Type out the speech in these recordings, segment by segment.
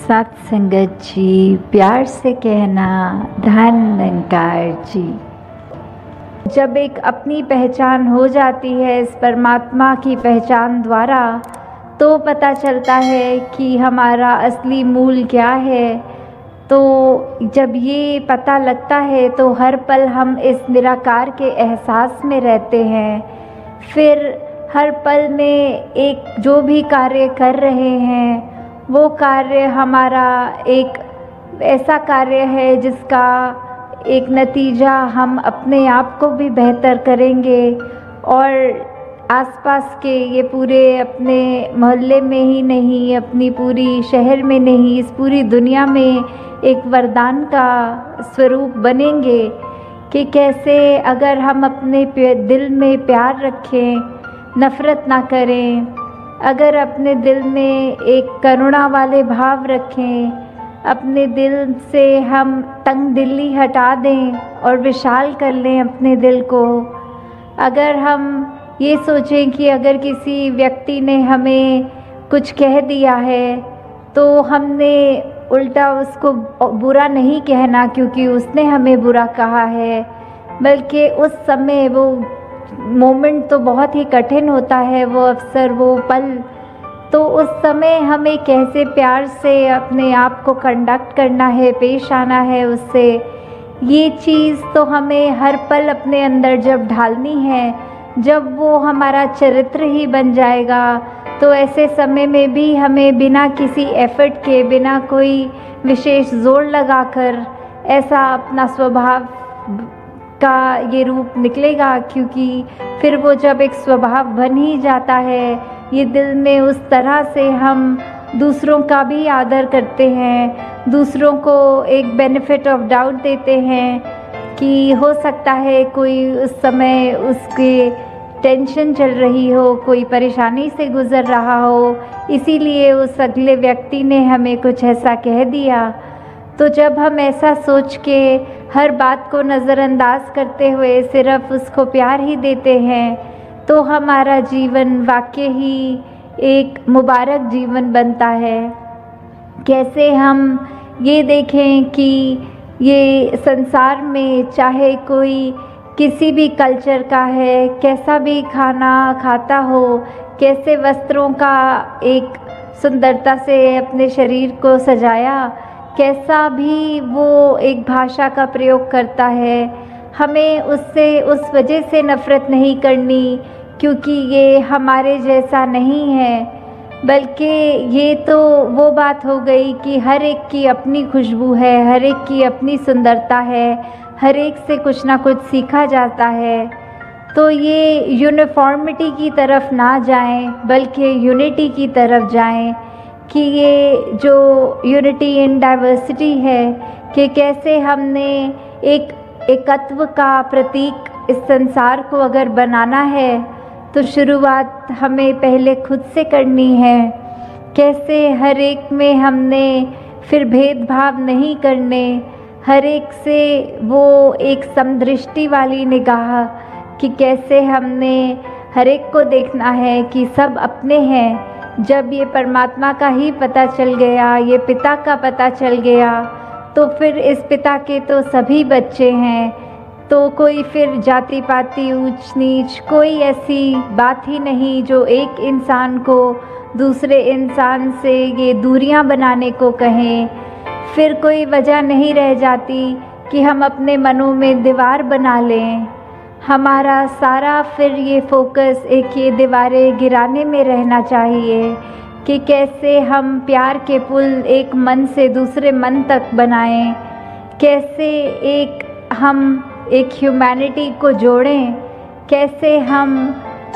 सत्संगत जी, प्यार से कहना धन निरंकार जी। जब एक अपनी पहचान हो जाती है इस परमात्मा की पहचान द्वारा, तो पता चलता है कि हमारा असली मूल क्या है। तो जब ये पता लगता है तो हर पल हम इस निराकार के एहसास में रहते हैं। फिर हर पल में एक जो भी कार्य कर रहे हैं वो कार्य हमारा एक ऐसा कार्य है जिसका एक नतीजा हम अपने आप को भी बेहतर करेंगे और आसपास के ये पूरे अपने मोहल्ले में ही नहीं, अपनी पूरी शहर में नहीं, इस पूरी दुनिया में एक वरदान का स्वरूप बनेंगे कि कैसे अगर हम अपने दिल में प्यार रखें, नफ़रत ना करें, अगर अपने दिल में एक करुणा वाले भाव रखें, अपने दिल से हम तंग दिली हटा दें और विशाल कर लें अपने दिल को। अगर हम ये सोचें कि अगर किसी व्यक्ति ने हमें कुछ कह दिया है तो हमने उल्टा उसको बुरा नहीं कहना क्योंकि उसने हमें बुरा कहा है, बल्कि उस समय वो मोमेंट तो बहुत ही कठिन होता है, वो अवसर, वो पल, तो उस समय हमें कैसे प्यार से अपने आप को कंडक्ट करना है, पेश आना है उससे, ये चीज़ तो हमें हर पल अपने अंदर जब ढालनी है, जब वो हमारा चरित्र ही बन जाएगा, तो ऐसे समय में भी हमें बिना किसी एफर्ट के, बिना कोई विशेष जोर लगाकर ऐसा अपना स्वभाव का ये रूप निकलेगा। क्योंकि फिर वो जब एक स्वभाव बन ही जाता है, ये दिल में उस तरह से हम दूसरों का भी आदर करते हैं, दूसरों को एक बेनिफिट ऑफ डाउट देते हैं कि हो सकता है कोई उस समय उसके टेंशन चल रही हो, कोई परेशानी से गुज़र रहा हो, इसीलिए उस अगले व्यक्ति ने हमें कुछ ऐसा कह दिया। तो जब हम ऐसा सोच के हर बात को नज़रअंदाज करते हुए सिर्फ उसको प्यार ही देते हैं, तो हमारा जीवन वाकई ही एक मुबारक जीवन बनता है। कैसे हम ये देखें कि ये संसार में चाहे कोई किसी भी कल्चर का है, कैसा भी खाना खाता हो, कैसे वस्त्रों का एक सुंदरता से अपने शरीर को सजाया, कैसा भी वो एक भाषा का प्रयोग करता है, हमें उससे उस वजह से नफ़रत नहीं करनी क्योंकि ये हमारे जैसा नहीं है, बल्कि ये तो वो बात हो गई कि हर एक की अपनी खुशबू है, हर एक की अपनी सुंदरता है, हर एक से कुछ ना कुछ सीखा जाता है। तो ये यूनिफॉर्मिटी की तरफ ना जाएं, बल्कि यूनिटी की तरफ जाएं कि ये जो यूनिटी इन डाइवर्सिटी है कि कैसे हमने एक एकत्व का प्रतीक इस संसार को अगर बनाना है तो शुरुआत हमें पहले खुद से करनी है। कैसे हर एक में हमने फिर भेदभाव नहीं करने, हर एक से वो एक समदृष्टि वाली निगाह कि कैसे हमने हर एक को देखना है कि सब अपने हैं। जब ये परमात्मा का ही पता चल गया, ये पिता का पता चल गया, तो फिर इस पिता के तो सभी बच्चे हैं, तो कोई फिर जाति पाति ऊंच नीच कोई ऐसी बात ही नहीं जो एक इंसान को दूसरे इंसान से ये दूरियां बनाने को कहें। फिर कोई वजह नहीं रह जाती कि हम अपने मनों में दीवार बना लें। हमारा सारा फिर ये फोकस एक ये दीवारें गिराने में रहना चाहिए कि कैसे हम प्यार के पुल एक मन से दूसरे मन तक बनाएं, कैसे एक हम एक ह्यूमैनिटी को जोड़ें, कैसे हम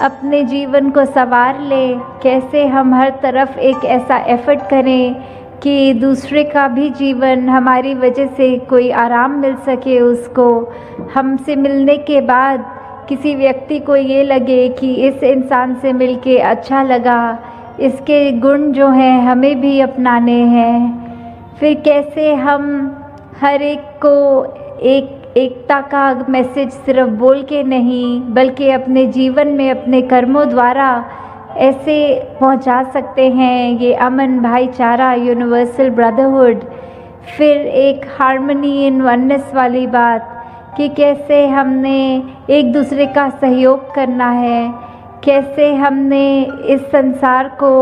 अपने जीवन को संवार लें, कैसे हम हर तरफ एक ऐसा एफर्ट करें कि दूसरे का भी जीवन हमारी वजह से कोई आराम मिल सके, उसको हमसे मिलने के बाद किसी व्यक्ति को ये लगे कि इस इंसान से मिलके अच्छा लगा, इसके गुण जो हैं हमें भी अपनाने हैं। फिर कैसे हम हर एक को एकता का मैसेज सिर्फ बोल के नहीं बल्कि अपने जीवन में अपने कर्मों द्वारा ऐसे पहुंचा सकते हैं ये अमन, भाईचारा, यूनिवर्सल ब्रदरहुड, फिर एक हार्मनी इन वननेस वाली बात कि कैसे हमने एक दूसरे का सहयोग करना है, कैसे हमने इस संसार को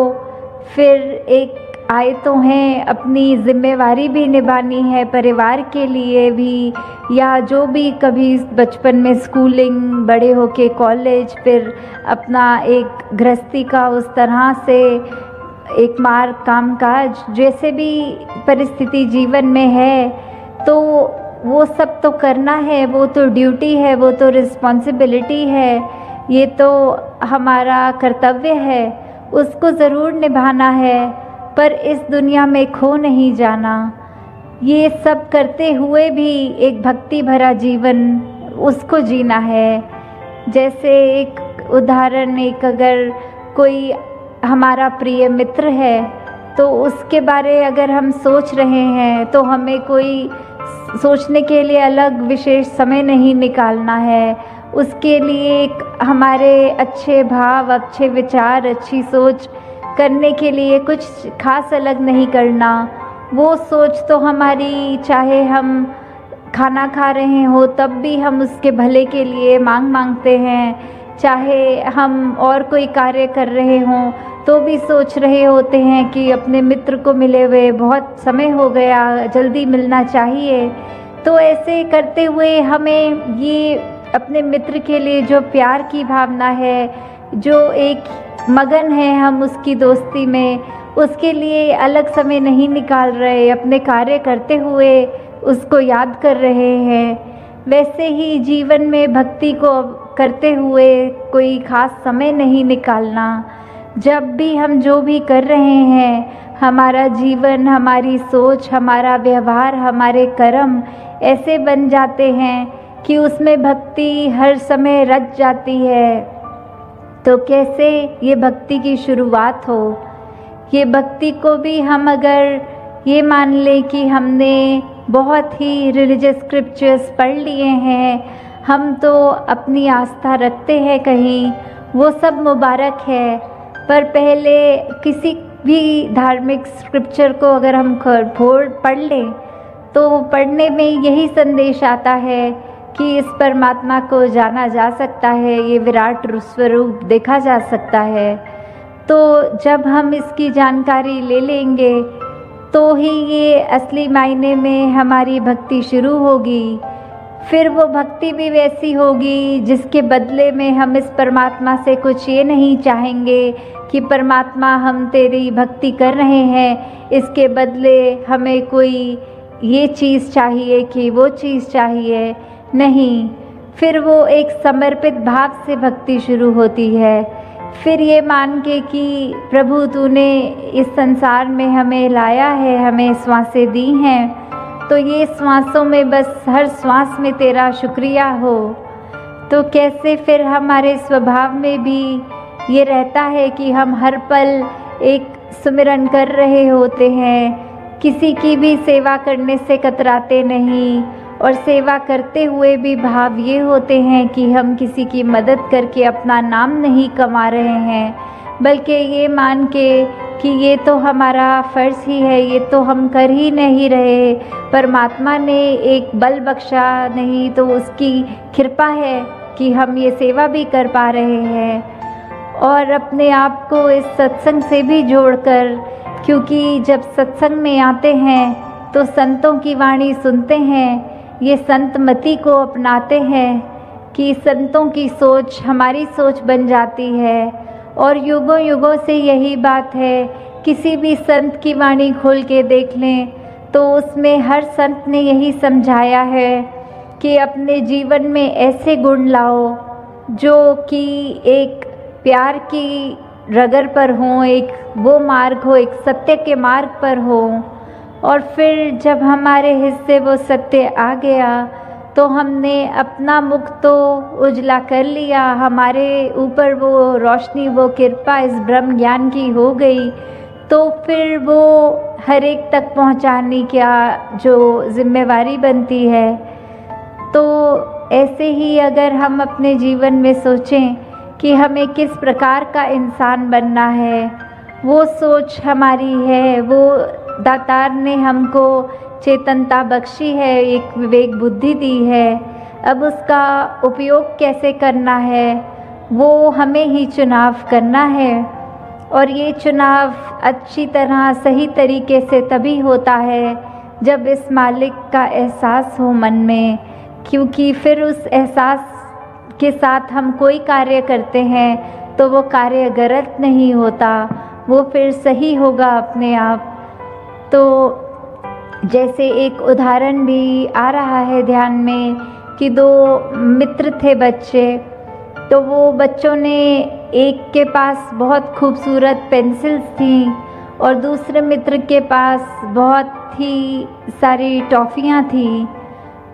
फिर एक आए तो हैं अपनी जिम्मेवारी भी निभानी है, परिवार के लिए भी, या जो भी कभी बचपन में स्कूलिंग, बड़े होके कॉलेज, फिर अपना एक गृहस्थी का उस तरह से एक मार्ग, कामकाज, जैसे भी परिस्थिति जीवन में है, तो वो सब तो करना है, वो तो ड्यूटी है, वो तो रिस्पॉन्सिबिलिटी है, ये तो हमारा कर्तव्य है, उसको ज़रूर निभाना है, पर इस दुनिया में खो नहीं जाना। ये सब करते हुए भी एक भक्ति भरा जीवन उसको जीना है। जैसे एक उदाहरण, एक अगर कोई हमारा प्रिय मित्र है तो उसके बारे अगर हम सोच रहे हैं तो हमें कोई सोचने के लिए अलग विशेष समय नहीं निकालना है, उसके लिए एक हमारे अच्छे भाव, अच्छे विचार, अच्छी सोच करने के लिए कुछ खास अलग नहीं करना। वो सोच तो हमारी, चाहे हम खाना खा रहे हो तब भी हम उसके भले के लिए मांगते हैं, चाहे हम और कोई कार्य कर रहे हों तो भी सोच रहे होते हैं कि अपने मित्र को मिले हुए बहुत समय हो गया, जल्दी मिलना चाहिए। तो ऐसे करते हुए हमें ये अपने मित्र के लिए जो प्यार की भावना है, जो एक मगन है हम उसकी दोस्ती में, उसके लिए अलग समय नहीं निकाल रहे, अपने कार्य करते हुए उसको याद कर रहे हैं। वैसे ही जीवन में भक्ति को करते हुए कोई ख़ास समय नहीं निकालना। जब भी हम जो भी कर रहे हैं, हमारा जीवन, हमारी सोच, हमारा व्यवहार, हमारे कर्म ऐसे बन जाते हैं कि उसमें भक्ति हर समय रच जाती है। तो कैसे ये भक्ति की शुरुआत हो? ये भक्ति को भी हम अगर ये मान लें कि हमने बहुत ही रिलीजियस स्क्रिप्चर्स पढ़ लिए हैं, हम तो अपनी आस्था रखते हैं कहीं, वो सब मुबारक है, पर पहले किसी भी धार्मिक स्क्रिप्चर को अगर हम पढ़ लें तो पढ़ने में यही संदेश आता है कि इस परमात्मा को जाना जा सकता है, ये विराट स्वरूप देखा जा सकता है। तो जब हम इसकी जानकारी ले लेंगे तो ही ये असली मायने में हमारी भक्ति शुरू होगी। फिर वो भक्ति भी वैसी होगी जिसके बदले में हम इस परमात्मा से कुछ ये नहीं चाहेंगे कि परमात्मा हम तेरी भक्ति कर रहे हैं, इसके बदले हमें कोई ये चीज़ चाहिए कि वो चीज़ चाहिए। नहीं, फिर वो एक समर्पित भाव से भक्ति शुरू होती है। फिर ये मान के कि प्रभु तूने इस संसार में हमें लाया है, हमें श्वासें दी हैं, तो ये श्वासों में बस हर श्वास में तेरा शुक्रिया हो। तो कैसे फिर हमारे स्वभाव में भी ये रहता है कि हम हर पल एक सुमिरन कर रहे होते हैं, किसी की भी सेवा करने से कतराते नहीं, और सेवा करते हुए भी भाव ये होते हैं कि हम किसी की मदद करके अपना नाम नहीं कमा रहे हैं, बल्कि ये मान के कि ये तो हमारा फ़र्ज़ ही है, ये तो हम कर ही नहीं रहे, परमात्मा ने एक बल बख्शा नहीं तो उसकी कृपा है कि हम ये सेवा भी कर पा रहे हैं। और अपने आप को इस सत्संग से भी जोड़कर, क्योंकि जब सत्संग में आते हैं तो संतों की वाणी सुनते हैं, ये संत मति को अपनाते हैं कि संतों की सोच हमारी सोच बन जाती है। और युगों युगों से यही बात है, किसी भी संत की वाणी खोल के देख लें तो उसमें हर संत ने यही समझाया है कि अपने जीवन में ऐसे गुण लाओ जो कि एक प्यार की रगर पर हों, एक वो मार्ग हो, एक सत्य के मार्ग पर हो। और फिर जब हमारे हिस्से वो सत्य आ गया तो हमने अपना मुख तो उजला कर लिया, हमारे ऊपर वो रोशनी, वो कृपा इस ब्रह्म ज्ञान की हो गई, तो फिर वो हर एक तक पहुंचाने का जो जिम्मेवारी बनती है। तो ऐसे ही अगर हम अपने जीवन में सोचें कि हमें किस प्रकार का इंसान बनना है, वो सोच हमारी है। वो दातार ने हमको चेतनता बख्शी है, एक विवेक बुद्धि दी है। अब उसका उपयोग कैसे करना है वो हमें ही चुनाव करना है। और ये चुनाव अच्छी तरह सही तरीके से तभी होता है जब इस मालिक का एहसास हो मन में, क्योंकि फिर उस एहसास के साथ हम कोई कार्य करते हैं तो वो कार्य गलत नहीं होता, वो फिर सही होगा अपने आप। तो जैसे एक उदाहरण भी आ रहा है ध्यान में कि दो मित्र थे बच्चे, तो वो बच्चों ने, एक के पास बहुत खूबसूरत पेंसिल्स थी और दूसरे मित्र के पास बहुत ही सारी टॉफ़ियाँ थी।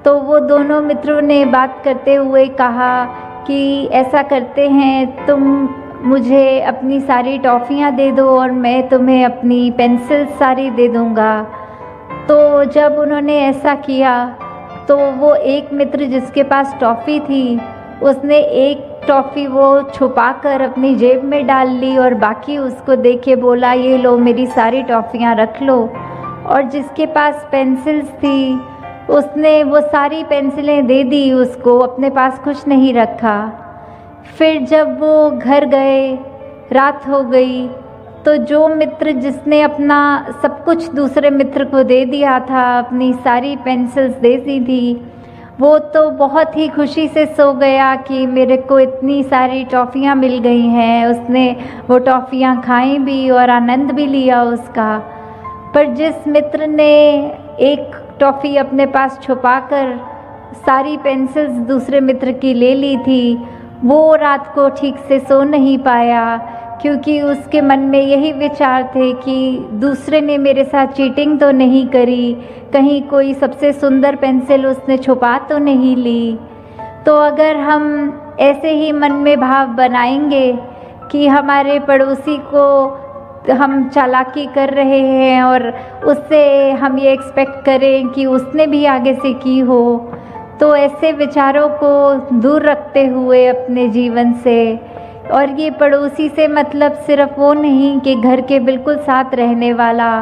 तो वो दोनों मित्रों ने बात करते हुए कहा कि ऐसा करते हैं, तुम मुझे अपनी सारी टॉफ़ियाँ दे दो और मैं तुम्हें अपनी पेंसिल सारी दे दूँगा। तो जब उन्होंने ऐसा किया तो वो एक मित्र जिसके पास टॉफ़ी थी, उसने एक टॉफ़ी वो छुपाकर अपनी जेब में डाल ली और बाकी उसको दे के बोला, ये लो मेरी सारी टॉफ़ियाँ रख लो। और जिसके पास पेंसिल्स थी उसने वो सारी पेंसिलें दे दी उसको, अपने पास कुछ नहीं रखा। फिर जब वो घर गए, रात हो गई, तो जो मित्र जिसने अपना सब कुछ दूसरे मित्र को दे दिया था, अपनी सारी पेंसिल्स दे दी थी, वो तो बहुत ही खुशी से सो गया कि मेरे को इतनी सारी टॉफ़ियाँ मिल गई हैं। उसने वो टॉफ़ियाँ खाई भी और आनंद भी लिया उसका। पर जिस मित्र ने एक टॉफ़ी अपने पास छुपाकर सारी पेंसिल्स दूसरे मित्र की ले ली थी, वो रात को ठीक से सो नहीं पाया, क्योंकि उसके मन में यही विचार थे कि दूसरे ने मेरे साथ चीटिंग तो नहीं करी, कहीं कोई सबसे सुंदर पेंसिल उसने छुपा तो नहीं ली। तो अगर हम ऐसे ही मन में भाव बनाएंगे कि हमारे पड़ोसी को हम चालाकी कर रहे हैं और उससे हम ये एक्सपेक्ट करें कि उसने भी आगे से की हो, तो ऐसे विचारों को दूर रखते हुए अपने जीवन से, और ये पड़ोसी से मतलब सिर्फ वो नहीं कि घर के बिल्कुल साथ रहने वाला,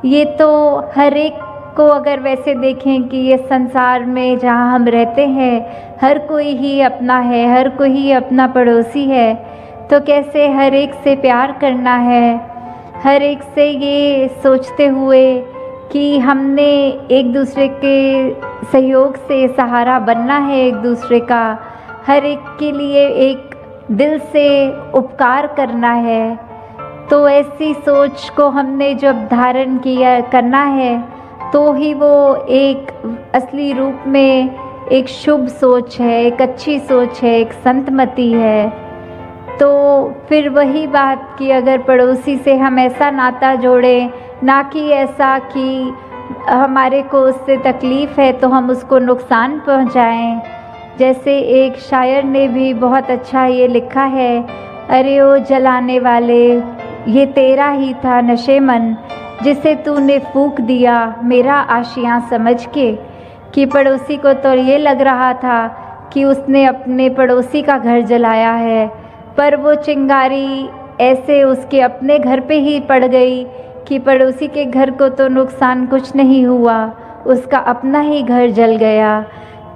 ये तो हर एक को अगर वैसे देखें कि ये संसार में जहाँ हम रहते हैं हर कोई ही अपना है, हर कोई ही अपना पड़ोसी है, तो कैसे हर एक से प्यार करना है, हर एक से ये सोचते हुए कि हमने एक दूसरे के सहयोग से सहारा बनना है एक दूसरे का, हर एक के लिए एक दिल से उपकार करना है। तो ऐसी सोच को हमने जब धारण किया करना है तो ही वो एक असली रूप में एक शुभ सोच है, एक अच्छी सोच है, एक संतमति है। तो फिर वही बात कि अगर पड़ोसी से हम ऐसा नाता जोड़ें, ना कि ऐसा कि हमारे को उससे तकलीफ़ है तो हम उसको नुकसान पहुंचाएं। जैसे एक शायर ने भी बहुत अच्छा ये लिखा है, अरे ओ जलाने वाले ये तेरा ही था नशेमन, जिसे तूने फूंक दिया मेरा आशियाँ समझ के। कि पड़ोसी को तो ये लग रहा था कि उसने अपने पड़ोसी का घर जलाया है, पर वो चिंगारी ऐसे उसके अपने घर पे ही पड़ गई कि पड़ोसी के घर को तो नुकसान कुछ नहीं हुआ, उसका अपना ही घर जल गया।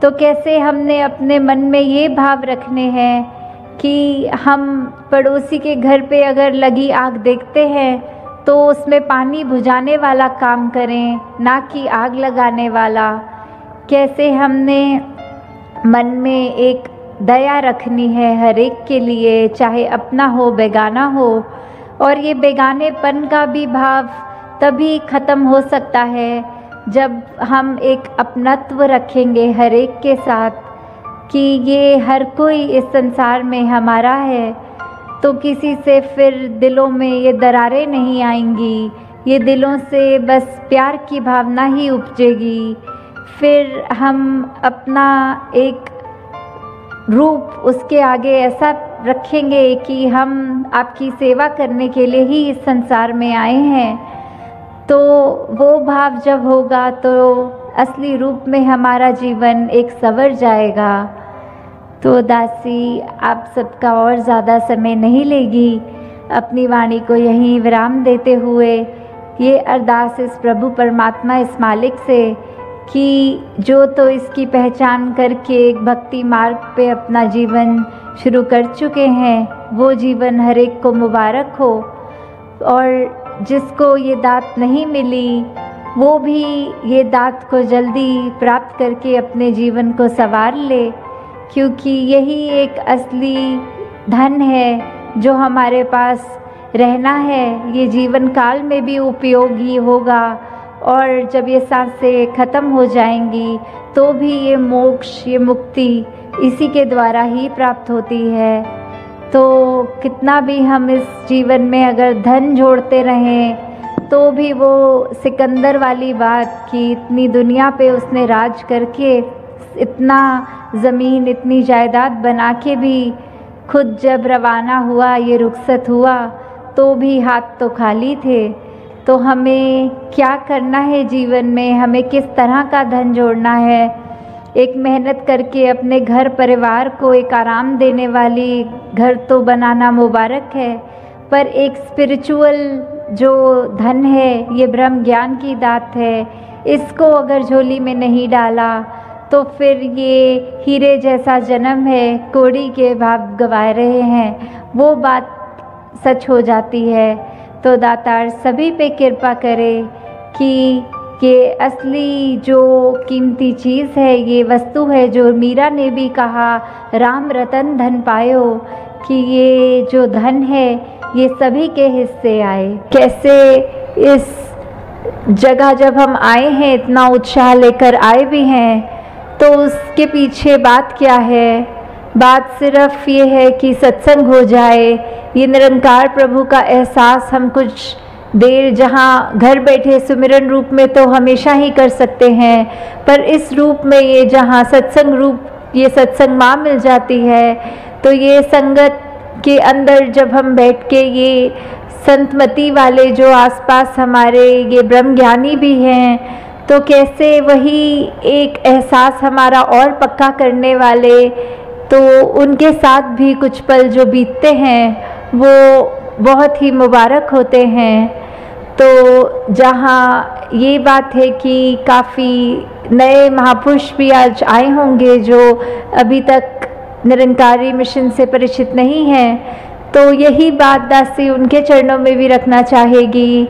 तो कैसे हमने अपने मन में ये भाव रखने हैं कि हम पड़ोसी के घर पे अगर लगी आग देखते हैं तो उसमें पानी बुझाने वाला काम करें, ना कि आग लगाने वाला। कैसे हमने मन में एक दया रखनी है हर एक के लिए, चाहे अपना हो बेगाना हो। और ये बेगानेपन का भी भाव तभी ख़त्म हो सकता है जब हम एक अपनत्व रखेंगे हर एक के साथ, कि ये हर कोई इस संसार में हमारा है। तो किसी से फिर दिलों में ये दरारें नहीं आएंगी, ये दिलों से बस प्यार की भावना ही उपजेगी। फिर हम अपना एक रूप उसके आगे ऐसा रखेंगे कि हम आपकी सेवा करने के लिए ही इस संसार में आए हैं। तो वो भाव जब होगा तो असली रूप में हमारा जीवन एक संवर जाएगा। तो दासी आप सबका और ज़्यादा समय नहीं लेगी, अपनी वाणी को यहीं विराम देते हुए ये अरदास इस प्रभु परमात्मा, इस मालिक से कि जो तो इसकी पहचान करके एक भक्ति मार्ग पे अपना जीवन शुरू कर चुके हैं, वो जीवन हर एक को मुबारक हो, और जिसको ये दात नहीं मिली वो भी ये दात को जल्दी प्राप्त करके अपने जीवन को संवार ले, क्योंकि यही एक असली धन है जो हमारे पास रहना है, ये जीवन काल में भी उपयोगी होगा, और जब ये सांसें ख़त्म हो जाएंगी तो भी ये मोक्ष, ये मुक्ति इसी के द्वारा ही प्राप्त होती है। तो कितना भी हम इस जीवन में अगर धन जोड़ते रहें तो भी वो सिकंदर वाली बात कि इतनी दुनिया पे उसने राज करके इतना ज़मीन, इतनी जायदाद बना के भी खुद जब रवाना हुआ, ये रुखसत हुआ, तो भी हाथ तो खाली थे। तो हमें क्या करना है जीवन में, हमें किस तरह का धन जोड़ना है? एक मेहनत करके अपने घर परिवार को एक आराम देने वाली घर तो बनाना मुबारक है, पर एक स्पिरिचुअल जो धन है, ये ब्रह्म ज्ञान की दात है, इसको अगर झोली में नहीं डाला तो फिर ये हीरे जैसा जन्म है, कौड़ी के भाव गंवा रहे हैं, वो बात सच हो जाती है। तो दातार सभी पे कृपा करे कि ये असली जो कीमती चीज़ है, ये वस्तु है, जो मीरा ने भी कहा राम रतन धन पायो, कि ये जो धन है ये सभी के हिस्से आए। कैसे इस जगह जब हम आए हैं, इतना उत्साह लेकर आए भी हैं, तो उसके पीछे बात क्या है? बात सिर्फ ये है कि सत्संग हो जाए, ये निरंकार प्रभु का एहसास हम कुछ देर, जहाँ घर बैठे सुमिरन रूप में तो हमेशा ही कर सकते हैं, पर इस रूप में ये जहाँ सत्संग रूप, ये सत्संग माँ मिल जाती है, तो ये संगत के अंदर जब हम बैठ के ये संतमति वाले जो आसपास हमारे ये ब्रह्म ज्ञानी भी हैं, तो कैसे वही एक एहसास हमारा और पक्का करने वाले, तो उनके साथ भी कुछ पल जो बीतते हैं वो बहुत ही मुबारक होते हैं। तो जहाँ ये बात है कि काफ़ी नए महापुरुष भी आज आए होंगे जो अभी तक निरंकारी मिशन से परिचित नहीं हैं, तो यही बात दासी उनके चरणों में भी रखना चाहेगी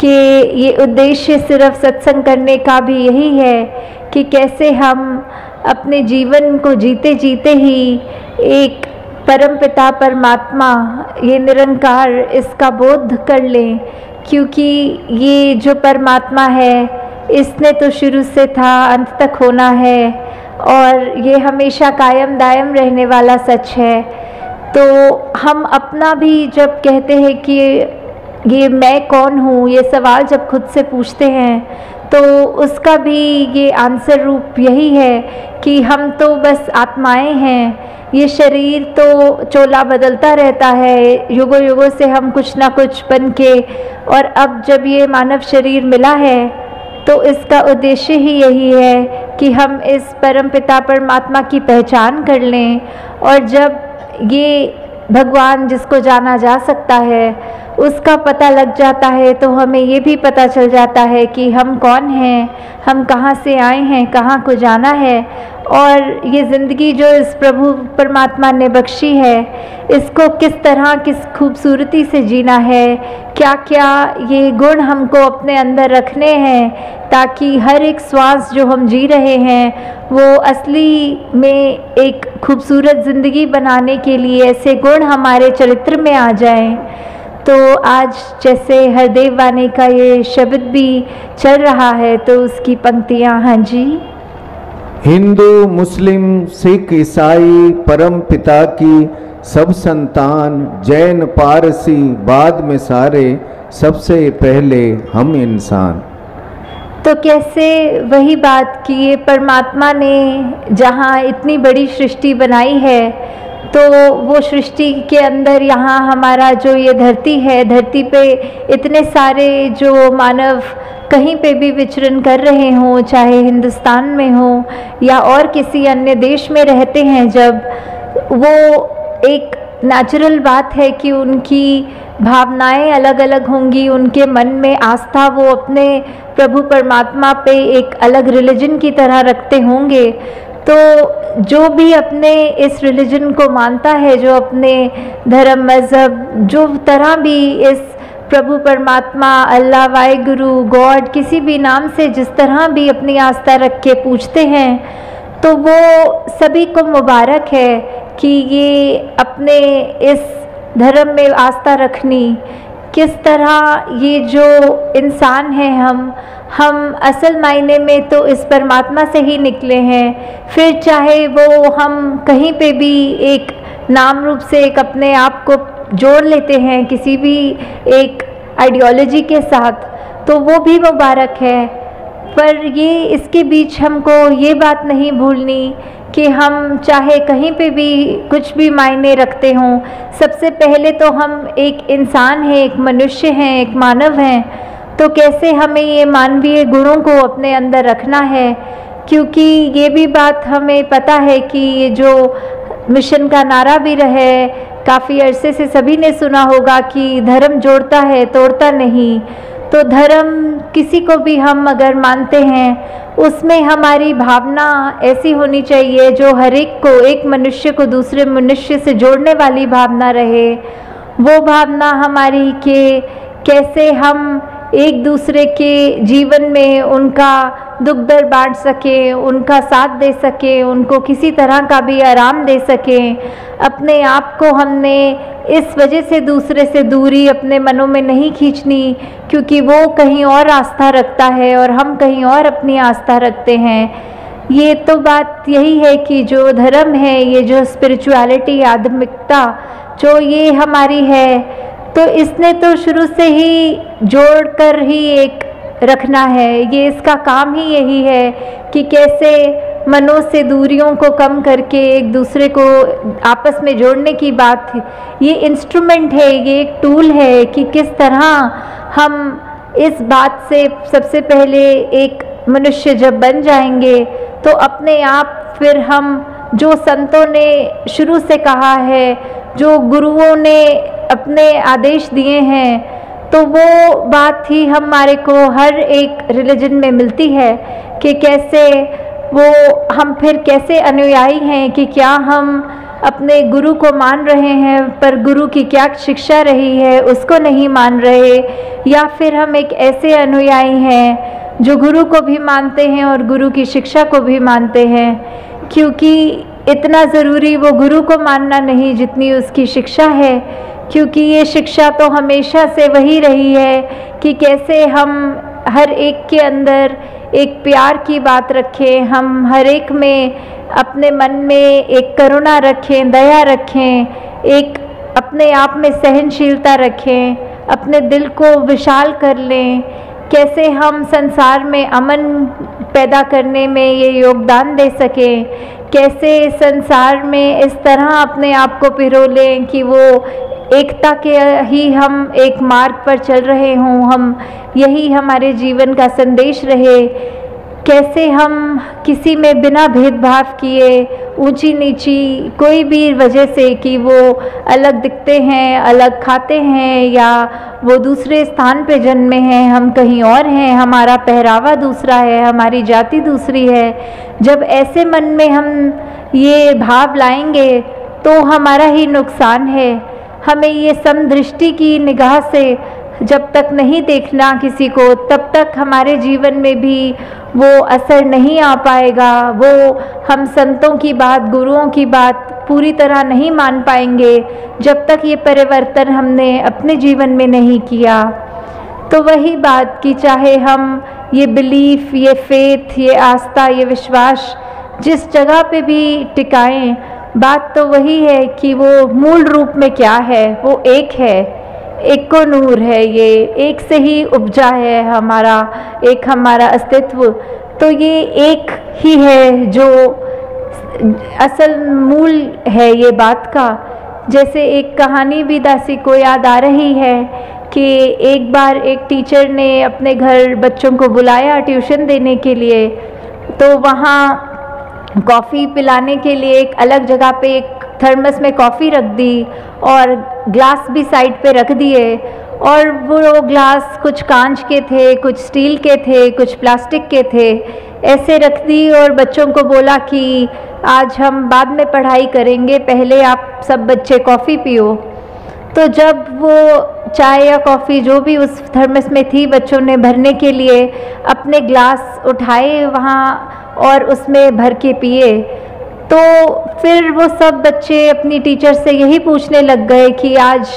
कि ये उद्देश्य सिर्फ सत्संग करने का भी यही है कि कैसे हम अपने जीवन को जीते जीते ही एक परमपिता परमात्मा, ये निरंकार, इसका बोध कर लें, क्योंकि ये जो परमात्मा है इसने तो शुरू से था, अंत तक होना है, और ये हमेशा कायम दायम रहने वाला सच है। तो हम अपना भी जब कहते हैं कि ये मैं कौन हूँ, ये सवाल जब खुद से पूछते हैं, तो उसका भी ये आंसर रूप यही है कि हम तो बस आत्माएं हैं, ये शरीर तो चोला बदलता रहता है, युगों युगों से हम कुछ ना कुछ बन के, और अब जब ये मानव शरीर मिला है तो इसका उद्देश्य ही यही है कि हम इस परमपिता परमात्मा की पहचान कर लें, और जब ये भगवान जिसको जाना जा सकता है उसका पता लग जाता है, तो हमें ये भी पता चल जाता है कि हम कौन हैं, हम कहाँ से आए हैं, कहाँ को जाना है, और ये ज़िंदगी जो इस प्रभु परमात्मा ने बख्शी है इसको किस तरह, किस खूबसूरती से जीना है, क्या क्या ये गुण हमको अपने अंदर रखने हैं, ताकि हर एक श्वास जो हम जी रहे हैं वो असली में एक खूबसूरत ज़िंदगी बनाने के लिए ऐसे गुण हमारे चरित्र में आ जाएं। तो आज जैसे हरदेव वाणी का ये शब्द भी चल रहा है, तो उसकी पंक्तियाँ, हाँ जी। हिंदू, मुस्लिम, सिख, ईसाई, परम पिता की सब संतान, जैन, पारसी, बाद में सारे, सबसे पहले हम इंसान। तो कैसे वही बात कि ये परमात्मा ने जहाँ इतनी बड़ी सृष्टि बनाई है, तो वो सृष्टि के अंदर यहाँ हमारा जो ये धरती है, धरती पे इतने सारे जो मानव कहीं पे भी विचरण कर रहे हों, चाहे हिंदुस्तान में हो या और किसी अन्य देश में रहते हैं, जब वो एक नेचुरल बात है कि उनकी भावनाएं अलग अलग होंगी, उनके मन में आस्था वो अपने प्रभु परमात्मा पे एक अलग रिलीजन की तरह रखते होंगे। तो जो भी अपने इस रिलीजन को मानता है, जो अपने धर्म मज़हब जो तरह भी इस प्रभु परमात्मा, अल्लाह, वाहिगुरु, गॉड, किसी भी नाम से जिस तरह भी अपनी आस्था रख के पूछते हैं, तो वो सभी को मुबारक है कि ये अपने इस धर्म में आस्था रखनी। किस तरह ये जो इंसान है, हम असल मायने में तो इस परमात्मा से ही निकले हैं। फिर चाहे वो हम कहीं पे भी एक नाम रूप से एक अपने आप को जोड़ लेते हैं किसी भी एक आइडियोलॉजी के साथ, तो वो भी मुबारक है। पर ये इसके बीच हमको ये बात नहीं भूलनी कि हम चाहे कहीं पे भी कुछ भी मायने रखते हों, सबसे पहले तो हम एक इंसान हैं, एक मनुष्य हैं, एक मानव हैं। तो कैसे हमें ये मानवीय गुणों को अपने अंदर रखना है, क्योंकि ये भी बात हमें पता है कि ये जो मिशन का नारा भी रहे, काफ़ी अरसे से सभी ने सुना होगा कि धर्म जोड़ता है, तोड़ता नहीं। तो धर्म किसी को भी हम अगर मानते हैं, उसमें हमारी भावना ऐसी होनी चाहिए जो हर एक को, एक मनुष्य को दूसरे मनुष्य से जोड़ने वाली भावना रहे। वो भावना हमारी कि कैसे हम एक दूसरे के जीवन में उनका दुख दर्द बांट सकें, उनका साथ दे सकें, उनको किसी तरह का भी आराम दे सकें। अपने आप को हमने इस वजह से दूसरे से दूरी अपने मनों में नहीं खींचनी, क्योंकि वो कहीं और आस्था रखता है और हम कहीं और अपनी आस्था रखते हैं। ये तो बात यही है कि जो धर्म है, ये जो स्पिरिचुअलिटी, आध्यात्मिकता जो ये हमारी है, तो इसने तो शुरू से ही जोड़ कर ही एक रखना है। ये इसका काम ही यही है कि कैसे मनों से दूरियों को कम करके एक दूसरे को आपस में जोड़ने की बात है। ये इंस्ट्रूमेंट है, ये एक टूल है कि किस तरह हम इस बात से सबसे पहले एक मनुष्य जब बन जाएंगे, तो अपने आप फिर हम जो संतों ने शुरू से कहा है, जो गुरुओं ने अपने आदेश दिए हैं, तो वो बात ही हमारे को हर एक रिलीजन में मिलती है कि कैसे वो हम फिर कैसे अनुयायी हैं, कि क्या हम अपने गुरु को मान रहे हैं पर गुरु की क्या शिक्षा रही है उसको नहीं मान रहे, या फिर हम एक ऐसे अनुयायी हैं जो गुरु को भी मानते हैं और गुरु की शिक्षा को भी मानते हैं। क्योंकि इतना ज़रूरी वो गुरु को मानना नहीं जितनी उसकी शिक्षा है, क्योंकि ये शिक्षा तो हमेशा से वही रही है कि कैसे हम हर एक के अंदर एक प्यार की बात रखें, हम हर एक में अपने मन में एक करुणा रखें, दया रखें, एक अपने आप में सहनशीलता रखें, अपने दिल को विशाल कर लें। कैसे हम संसार में अमन पैदा करने में ये योगदान दे सकें, कैसे संसार में इस तरह अपने आप को पिरो लें कि वो एकता के ही हम एक मार्ग पर चल रहे हों, हम यही हमारे जीवन का संदेश रहे। कैसे हम किसी में बिना भेदभाव किए, ऊंची नीची कोई भी वजह से कि वो अलग दिखते हैं, अलग खाते हैं, या वो दूसरे स्थान पे जन्मे हैं, हम कहीं और हैं, हमारा पहरावा दूसरा है, हमारी जाति दूसरी है, जब ऐसे मन में हम ये भाव लाएंगे तो हमारा ही नुकसान है। हमें ये समदृष्टि की निगाह से जब तक नहीं देखना किसी को, तब तक हमारे जीवन में भी वो असर नहीं आ पाएगा। वो हम संतों की बात, गुरुओं की बात पूरी तरह नहीं मान पाएंगे जब तक ये परिवर्तन हमने अपने जीवन में नहीं किया। तो वही बात कि चाहे हम ये बिलीफ, ये फेथ, ये आस्था, ये विश्वास जिस जगह पे भी टिकाएं, बात तो वही है कि वो मूल रूप में क्या है, वो एक है, एक को नूर है, ये एक से ही उपजा है हमारा, एक हमारा अस्तित्व। तो ये एक ही है जो असल मूल है ये बात का। जैसे एक कहानी भी दासी को याद आ रही है कि एक बार एक टीचर ने अपने घर बच्चों को बुलाया ट्यूशन देने के लिए, तो वहाँ कॉफ़ी पिलाने के लिए एक अलग जगह पे एक थर्मस में कॉफ़ी रख दी और ग्लास भी साइड पे रख दिए, और वो ग्लास कुछ कांच के थे, कुछ स्टील के थे, कुछ प्लास्टिक के थे, ऐसे रख दी और बच्चों को बोला कि आज हम बाद में पढ़ाई करेंगे, पहले आप सब बच्चे कॉफ़ी पियो। तो जब वो चाय या कॉफ़ी जो भी उस थर्मस में थी बच्चों ने भरने के लिए अपने ग्लास उठाए वहाँ और उसमें भर के पिए, तो फिर वो सब बच्चे अपनी टीचर से यही पूछने लग गए कि आज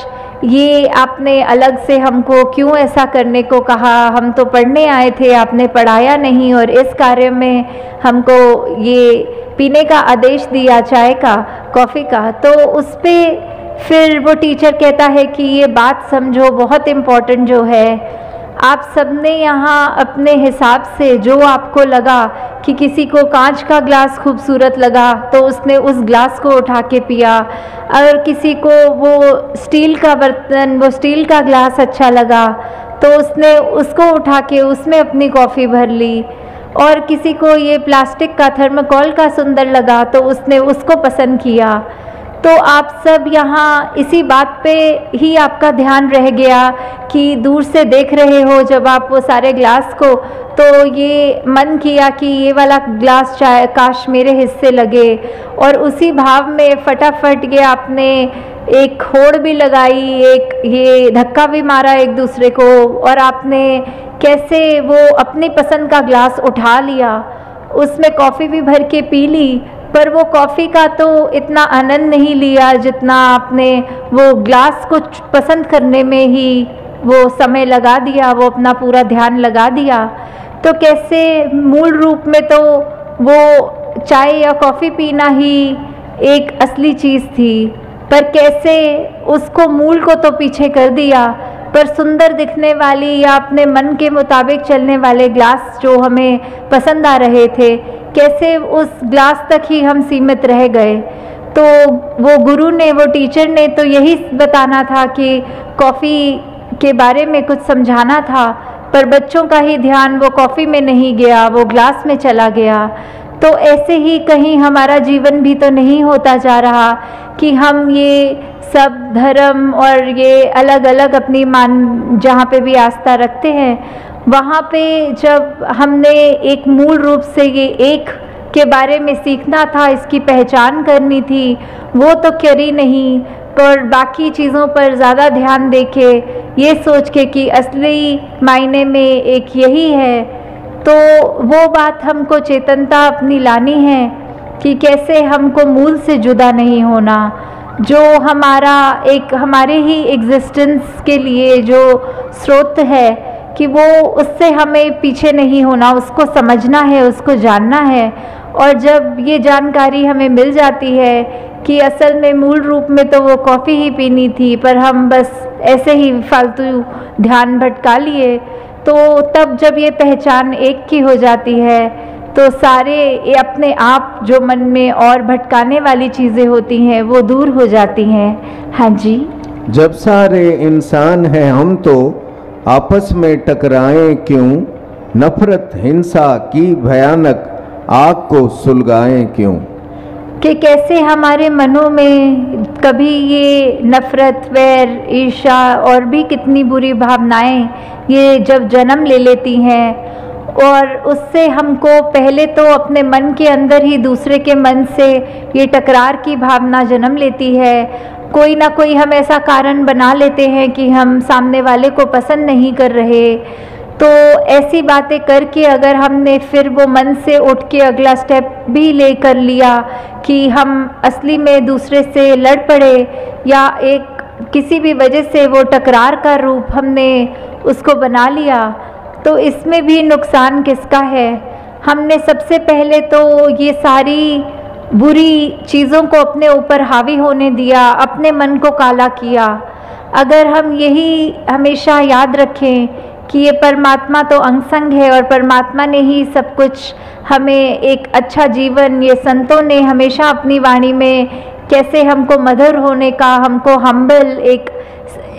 ये आपने अलग से हमको क्यों ऐसा करने को कहा, हम तो पढ़ने आए थे, आपने पढ़ाया नहीं और इस कार्य में हमको ये पीने का आदेश दिया चाय का, कॉफ़ी का। तो उस पर फिर वो टीचर कहता है कि ये बात समझो, बहुत इम्पोर्टेंट जो है, आप सबने यहाँ अपने हिसाब से जो आपको लगा कि किसी को कांच का ग्लास खूबसूरत लगा तो उसने उस ग्लास को उठा के पिया, अगर किसी को वो स्टील का बर्तन, वो स्टील का ग्लास अच्छा लगा तो उसने उसको उठा के उसमें अपनी कॉफ़ी भर ली, और किसी को ये प्लास्टिक का थर्माकोल का सुंदर लगा तो उसने उसको पसंद किया। तो आप सब यहाँ इसी बात पे ही आपका ध्यान रह गया कि दूर से देख रहे हो जब आप वो सारे ग्लास को, तो ये मन किया कि ये वाला ग्लास चाहे काश मेरे हिस्से लगे, और उसी भाव में फटाफट ये आपने एक होड़ भी लगाई, एक ये धक्का भी मारा एक दूसरे को, और आपने कैसे वो अपनी पसंद का ग्लास उठा लिया, उसमें कॉफ़ी भी भर के पी ली, पर वो कॉफ़ी का तो इतना आनंद नहीं लिया जितना आपने वो ग्लास को पसंद करने में ही वो समय लगा दिया, वो अपना पूरा ध्यान लगा दिया। तो कैसे मूल रूप में तो वो चाय या कॉफ़ी पीना ही एक असली चीज़ थी, पर कैसे उसको मूल को तो पीछे कर दिया, पर सुंदर दिखने वाली या अपने मन के मुताबिक चलने वाले ग्लास जो हमें पसंद आ रहे थे, कैसे उस ग्लास तक ही हम सीमित रह गए। तो वो गुरु ने, वो टीचर ने तो यही बताना था कि कॉफ़ी के बारे में कुछ समझाना था, पर बच्चों का ही ध्यान वो कॉफ़ी में नहीं गया, वो ग्लास में चला गया। तो ऐसे ही कहीं हमारा जीवन भी तो नहीं होता जा रहा कि हम ये सब धर्म और ये अलग अलग अपनी मान जहाँ पे भी आस्था रखते हैं, वहाँ पे जब हमने एक मूल रूप से ये एक के बारे में सीखना था, इसकी पहचान करनी थी, वो तो करी नहीं, पर बाकी चीज़ों पर ज़्यादा ध्यान देके ये सोच के कि असली मायने में एक यही है, तो वो बात हमको चेतनता अपनी लानी है कि कैसे हमको मूल से जुदा नहीं होना, जो हमारा एक हमारे ही एग्जिस्टेंस के लिए जो स्रोत है कि वो उससे हमें पीछे नहीं होना, उसको समझना है, उसको जानना है। और जब ये जानकारी हमें मिल जाती है कि असल में मूल रूप में तो वो कॉफ़ी ही पीनी थी, पर हम बस ऐसे ही फालतू ध्यान भटका लिए, तो तब जब ये पहचान एक की हो जाती है तो सारे ये अपने आप जो मन में और भटकाने वाली चीज़ें होती हैं वो दूर हो जाती हैं। हाँ जी। जब सारे इंसान हैं हम तो आपस में टकराएं क्यों, नफरत हिंसा की भयानक आग को सुलगाएं क्यों। कि कैसे हमारे मनों में कभी ये नफरत, वैर, ईर्ष्या और भी कितनी बुरी भावनाएं ये जब जन्म ले लेती हैं, और उससे हमको पहले तो अपने मन के अंदर ही दूसरे के मन से ये टकरार की भावना जन्म लेती है। कोई ना कोई हम ऐसा कारण बना लेते हैं कि हम सामने वाले को पसंद नहीं कर रहे, तो ऐसी बातें करके अगर हमने फिर वो मन से उठ के अगला स्टेप भी ले कर लिया कि हम असली में दूसरे से लड़ पड़े या एक किसी भी वजह से वो टकरार का रूप हमने उसको बना लिया, तो इसमें भी नुकसान किसका है। हमने सबसे पहले तो ये सारी बुरी चीज़ों को अपने ऊपर हावी होने दिया, अपने मन को काला किया। अगर हम यही हमेशा याद रखें कि ये परमात्मा तो अंग-संग है और परमात्मा ने ही सब कुछ हमें एक अच्छा जीवन, ये संतों ने हमेशा अपनी वाणी में कैसे हमको मधुर होने का, हमको हम्बल, एक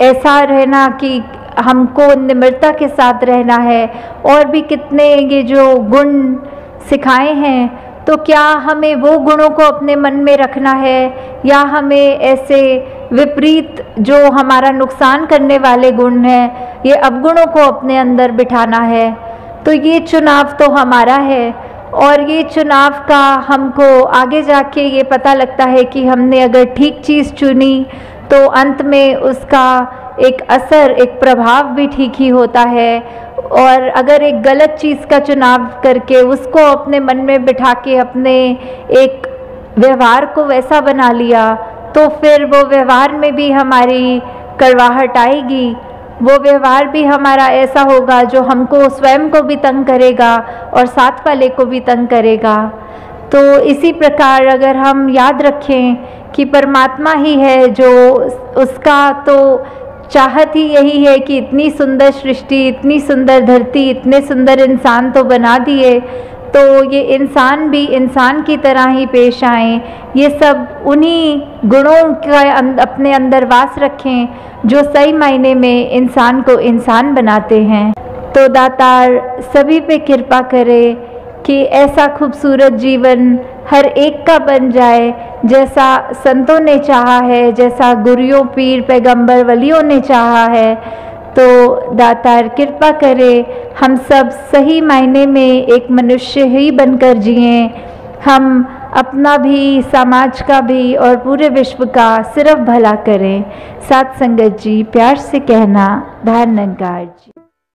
ऐसा रहना कि हमको निम्रता के साथ रहना है, और भी कितने ये जो गुण सिखाए हैं। तो क्या हमें वो गुणों को अपने मन में रखना है या हमें ऐसे विपरीत जो हमारा नुकसान करने वाले गुण हैं, ये अवगुणों को अपने अंदर बिठाना है? तो ये चुनाव तो हमारा है, और ये चुनाव का हमको आगे जाके ये पता लगता है कि हमने अगर ठीक चीज़ चुनी तो अंत में उसका एक असर, एक प्रभाव भी ठीक ही होता है। और अगर एक गलत चीज़ का चुनाव करके उसको अपने मन में बिठा के अपने एक व्यवहार को वैसा बना लिया, तो फिर वो व्यवहार में भी हमारी कड़वाहट आएगी, वो व्यवहार भी हमारा ऐसा होगा जो हमको स्वयं को भी तंग करेगा और साथ वाले को भी तंग करेगा। तो इसी प्रकार अगर हम याद रखें कि परमात्मा ही है जो, उसका तो चाहत ही यही है कि इतनी सुंदर सृष्टि, इतनी सुंदर धरती, इतने सुंदर इंसान तो बना दिए, तो ये इंसान भी इंसान की तरह ही पेश आएँ। ये सब उन्हीं गुणों का अपने अंदर वास रखें जो सही मायने में इंसान को इंसान बनाते हैं। तो दातार सभी पे कृपा करे कि ऐसा खूबसूरत जीवन हर एक का बन जाए जैसा संतों ने चाहा है, जैसा गुरुओं, पीर, पैगंबर, वलियों ने चाहा है। तो दातार कृपा करे हम सब सही मायने में एक मनुष्य ही बनकर जिएं, हम अपना भी, समाज का भी और पूरे विश्व का सिर्फ भला करें। साथ संगत जी, प्यार से कहना, धन निरंकार जी।